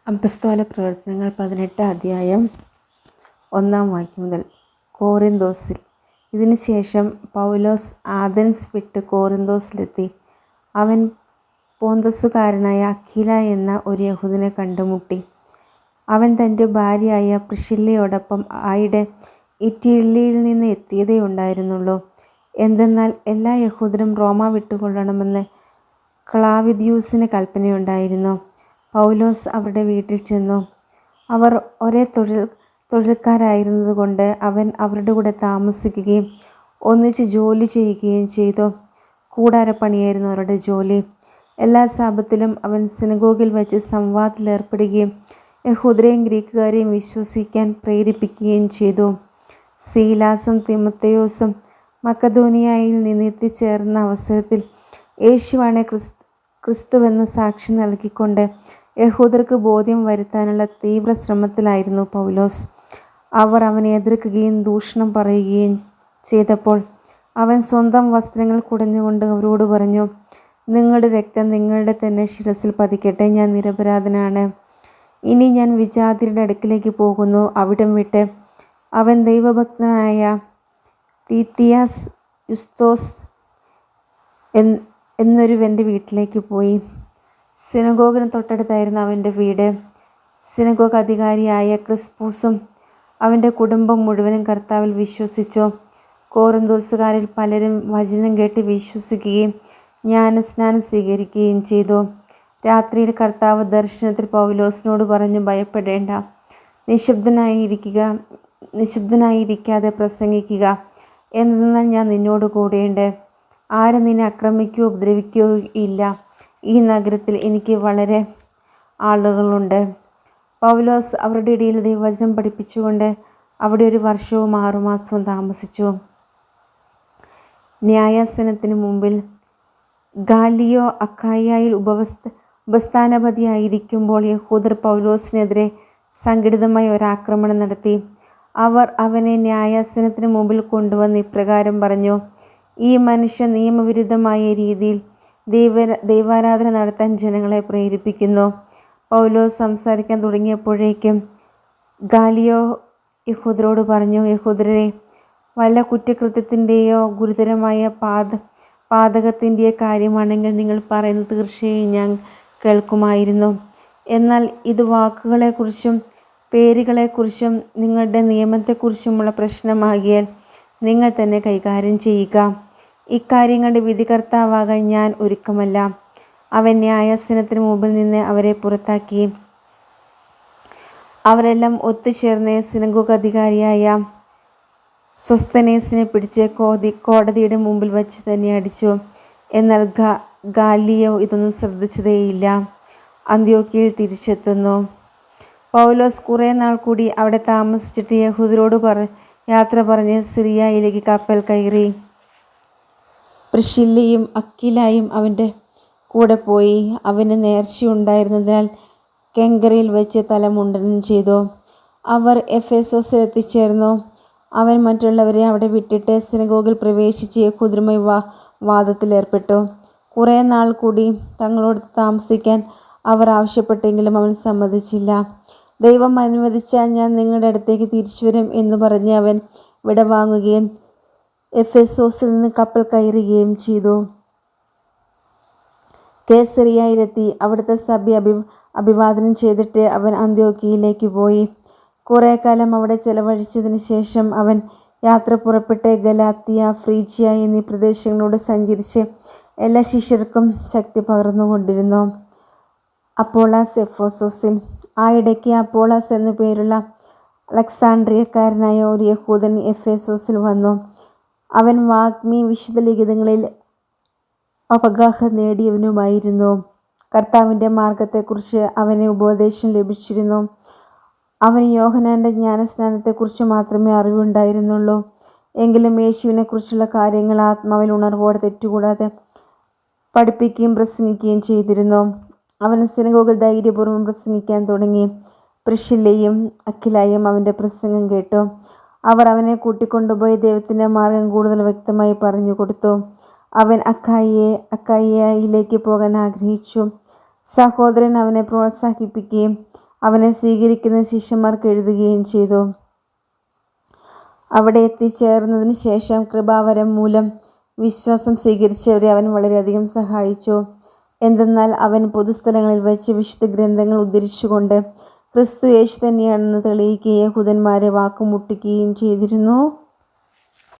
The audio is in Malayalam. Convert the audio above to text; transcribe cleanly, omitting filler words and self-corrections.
അപ്പസ്തോല പ്രവർത്തനങ്ങൾ 18 അധ്യായം 1 മുതൽ. കോറിന്തോസിൽ. ഇതിനുശേഷം പൗലോസ് ആഥൻസ് വിട്ട് കോറിന്തോസിലെത്തി. അവൻ പോന്തസുകാരനായ അക്വില എന്ന ഒരു യഹൂദനെ കണ്ടുമുട്ടി. അവൻ തൻ്റെ ഭാര്യയായ പ്രിസ്കില്ലയോടൊപ്പം ആയിടെ ഇറ്റലിയിൽ നിന്ന് എത്തിയതേ ഉണ്ടായിരുന്നുള്ളൂ. എന്തെന്നാൽ എല്ലാ യഹൂദരും റോമ വിട്ടുകൊള്ളണമെന്ന് ക്ലാവിദ്യൂസിന് കൽപ്പനയുണ്ടായിരുന്നു. പൗലോസ് അവരുടെ വീട്ടിൽ ചെന്നു. അവർ ഒരേ തൊഴിൽക്കാരായിരുന്നതുകൊണ്ട് അവൻ അവരുടെ കൂടെ താമസിക്കുകയും ഒന്നിച്ച് ജോലി ചെയ്യുകയും ചെയ്തു. കൂടാരപ്പണിയായിരുന്നു അവരുടെ ജോലി. എല്ലാ സബത്തിലും അവൻ സിനഗോഗിൽ വച്ച് സംവാദത്തിലേർപ്പെടുകയും യഹൂദരെയും ഗ്രീക്കുകാരെയും വിശ്വസിക്കാൻ പ്രേരിപ്പിക്കുകയും ചെയ്തു. സീലാസും തിമോഥെയോസും മക്കെദോനിയയിൽ നിന്ന് എത്തിച്ചേർന്ന അവസരത്തിൽ യേശുവാണ് ക്രിസ്തുവെന്ന് സാക്ഷി നൽകിക്കൊണ്ട് യഹൂദർക്ക് ബോധ്യം വരുത്താനുള്ള തീവ്ര ശ്രമത്തിലായിരുന്നു പൗലോസ്. അവർ അവനെ എതിർക്കുകയും ദൂഷണം പറയുകയും ചെയ്തപ്പോൾ അവൻ സ്വന്തം വസ്ത്രങ്ങൾ കുടഞ്ഞുകൊണ്ട് അവരോട് പറഞ്ഞു, നിങ്ങളുടെ രക്തം നിങ്ങളുടെ തന്നെ ശിരസിൽ പതിക്കട്ടെ. ഞാൻ നിരപരാധനാണ്. ഇനി ഞാൻ വിജാതിരുടെ അടുക്കിലേക്ക് പോകുന്നു. അവിടം വിട്ട് അവൻ ദൈവഭക്തനായ തീത്തിയാസ് യുസ്തോസ് എന്നൊരുവൻ്റെ വീട്ടിലേക്ക് പോയി. സിനഗോഗിന് തൊട്ടടുത്തായിരുന്നു അവൻ്റെ വീട്. സിനഗോഗ് അധികാരിയായ ക്രിസ്പൂസും അവൻ്റെ കുടുംബം മുഴുവനും കർത്താവിൽ വിശ്വസിച്ചു. കോറിന്തോസുകാരിൽ പലരും വചനം കേട്ട് വിശ്വസിക്കുകയും ജ്ഞാനസ്നാനം സ്വീകരിക്കുകയും ചെയ്തു. രാത്രിയിൽ കർത്താവ് ദർശനത്തിൽ പൗലോസിനോട് പറഞ്ഞു, ഭയപ്പെടേണ്ട, നിശബ്ദനായിരിക്കാതെ പ്രസംഗിക്കുക. എന്തെന്നാൽ ഞാൻ നിന്നോട് കൂടെയുണ്ട്. ആരും നിന്നെ ആക്രമിക്കുകയോ ഉപദ്രവിക്കുകയോ ഇല്ല. ഈ നഗരത്തിൽ എനിക്ക് വളരെ ആളുകളുണ്ട്. പൗലോസ് അവരുടെ ഇടയിൽ ദൈവവചനം പഠിപ്പിച്ചുകൊണ്ട് അവിടെ 1 വർഷവും 6 മാസവും താമസിച്ചു. ന്യായാസനത്തിന് മുമ്പിൽ ഗാലിയോ അഖായയിൽ ഉപസ്ഥാനപതിയായിരിക്കുമ്പോൾ യഹൂദർ പൗലോസിനെതിരെ സംഘടിതമായ ഒരാക്രമണം നടത്തി. അവർ അവനെ ന്യായാസനത്തിന് മുമ്പിൽ കൊണ്ടുവന്ന് ഇപ്രകാരം പറഞ്ഞു, ഈ മനുഷ്യൻ നിയമവിരുദ്ധമായ രീതിയിൽ ദൈവാരാധന നടത്താൻ ജനങ്ങളെ പ്രേരിപ്പിക്കുന്നു. പൗലോസ് സംസാരിക്കാൻ തുടങ്ങിയപ്പോഴേക്കും ഗാലിയോ യഹൂദരോട് പറഞ്ഞു, യഹൂദരെ, വല്ല കുറ്റകൃത്യത്തിൻ്റെയോ ഗുരുതരമായ പാതകത്തിൻ്റെയോ കാര്യമാണെങ്കിൽ നിങ്ങൾ പറയുന്നത് തീർച്ചയായും ഞാൻ കേൾക്കുമായിരുന്നു. എന്നാൽ ഇത് വാക്കുകളെക്കുറിച്ചും പേരുകളെക്കുറിച്ചും നിങ്ങളുടെ നിയമത്തെക്കുറിച്ചുമുള്ള പ്രശ്നമാകിയാൽ നിങ്ങൾ തന്നെ കൈകാര്യം ചെയ്യുക. ഇക്കാര്യങ്ങളുടെ വിധികർത്താവാകാൻ ഞാൻ ഒരുക്കമല്ല. അവൻ ന്യായാസനത്തിന് മുമ്പിൽ നിന്ന് അവരെ പുറത്താക്കി. അവരെല്ലാം ഒത്തുചേർന്ന് സിനഗോഗ് അധികാരിയായ സോസ്തെനേസിനെ പിടിച്ച് കോടതിയുടെ മുമ്പിൽ വച്ച് തന്നെ അടിച്ചു. എന്നാൽ ഗാലിയോ ഇതൊന്നും ശ്രദ്ധിച്ചതേയില്ല. അന്ത്യോക്യയിൽ തിരിച്ചെത്തുന്നു. പൗലോസ് കുറേ നാൾ കൂടി അവിടെ താമസിച്ചിട്ട് യഹൂദരോട് യാത്ര പറഞ്ഞ് സിറിയയിലേക്ക് കപ്പൽ കയറി. പ്രിസ്കില്ലയും അക്വിലയും അവൻ്റെ കൂടെ പോയി. അവന് നേർച്ചയുണ്ടായിരുന്നതിനാൽ കെങ്കരയിൽ വെച്ച് തലമുണ്ടനം ചെയ്തു. അവർ എഫെസോസിൽ എത്തിച്ചേർന്നു. അവൻ മറ്റുള്ളവരെ അവിടെ വിട്ടിട്ട് സിനഗോഗിൽ പ്രവേശിച്ച് യഹൂദരുമായി വാദത്തിലേർപ്പെട്ടു. കുറേ നാൾ കൂടി തങ്ങളോട് താമസിക്കാൻ അവർ ആവശ്യപ്പെട്ടെങ്കിലും അവൻ സമ്മതിച്ചില്ല. ദൈവം അനുവദിച്ചാൽ ഞാൻ നിങ്ങളുടെ അടുത്തേക്ക് തിരിച്ചു വരും എന്ന് പറഞ്ഞ് അവൻ വിടവാങ്ങുകയും എഫെസോസിൽ നിന്ന് കപ്പൽ കയറുകയും ചെയ്തു. കേസറിയയിലെത്തി അവിടുത്തെ സഭയെ അഭിവാദനം ചെയ്തിട്ട് അവൻ അന്ത്യോക്യയിലേക്ക് പോയി. കുറേ കാലം അവിടെ ചെലവഴിച്ചതിന് ശേഷം അവൻ യാത്ര പുറപ്പെട്ട് ഗലാത്യ, ഫ്രീജിയ എന്നീ പ്രദേശങ്ങളോട് സഞ്ചരിച്ച് എല്ലാ ശിഷ്യർക്കും ശക്തി പകർന്നുകൊണ്ടിരുന്നു. അപ്പോളാസ് എഫെസോസിൽ. ആ ഇടയ്ക്ക് അപ്പോളാസ് എന്നു പേരുള്ള അലക്സാണ്ട്രിയക്കാരനായ ഒരു യഹൂദൻ എഫെസോസിൽ വന്നു. അവൻ വാഗ്മി, വിശുദ്ധ ലിഖിതങ്ങളിൽ അവഗാഹം നേടിയവനുമായിരുന്നു. കർത്താവിൻ്റെ മാർഗത്തെക്കുറിച്ച് അവന് ഉപദേശം ലഭിച്ചിരുന്നു. അവന് യോഹന്നാൻ്റെ ജ്ഞാനസ്നാനത്തെക്കുറിച്ച് മാത്രമേ അറിവുണ്ടായിരുന്നുള്ളൂ. എങ്കിലും യേശുവിനെക്കുറിച്ചുള്ള കാര്യങ്ങൾ ആത്മാവിൽ ഉണർവോടെ തെറ്റുകൂടാതെ പഠിപ്പിക്കുകയും പ്രസംഗിക്കുകയും ചെയ്തിരുന്നു. അവൻ സിനഗോഗിൽ ധൈര്യപൂർവ്വം പ്രസംഗിക്കാൻ തുടങ്ങി. പ്രിസ്കില്ലയും അക്വിലയും അവൻ്റെ പ്രസംഗം കേട്ടു. അവർ അവനെ കൂട്ടിക്കൊണ്ടുപോയി ദൈവത്തിൻ്റെ മാർഗം കൂടുതൽ വ്യക്തമായി പറഞ്ഞു കൊടുത്തു. അവൻ അഖായയിലേക്ക് പോകാൻ ആഗ്രഹിച്ചു. സഹോദരൻ അവനെ പ്രോത്സാഹിപ്പിക്കുകയും അവനെ സ്വീകരിക്കുന്ന ശിഷ്യന്മാർക്ക് എഴുതുകയും ചെയ്തു. അവിടെ എത്തിച്ചേർന്നതിന് ശേഷം കൃപാവരം മൂലം വിശ്വാസം സ്വീകരിച്ചവരെ അവൻ വളരെയധികം സഹായിച്ചു. എന്തെന്നാൽ അവൻ പൊതുസ്ഥലങ്ങളിൽ വെച്ച് വിശുദ്ധ ഗ്രന്ഥങ്ങൾ ഉദ്ധരിച്ചുകൊണ്ട് ക്രിസ്തു യേശു തന്നെയാണെന്ന് തെളിയിക്കുകയും യഹൂദന്മാരെ വാക്കുമുട്ടിക്കുകയും ചെയ്തിരുന്നു.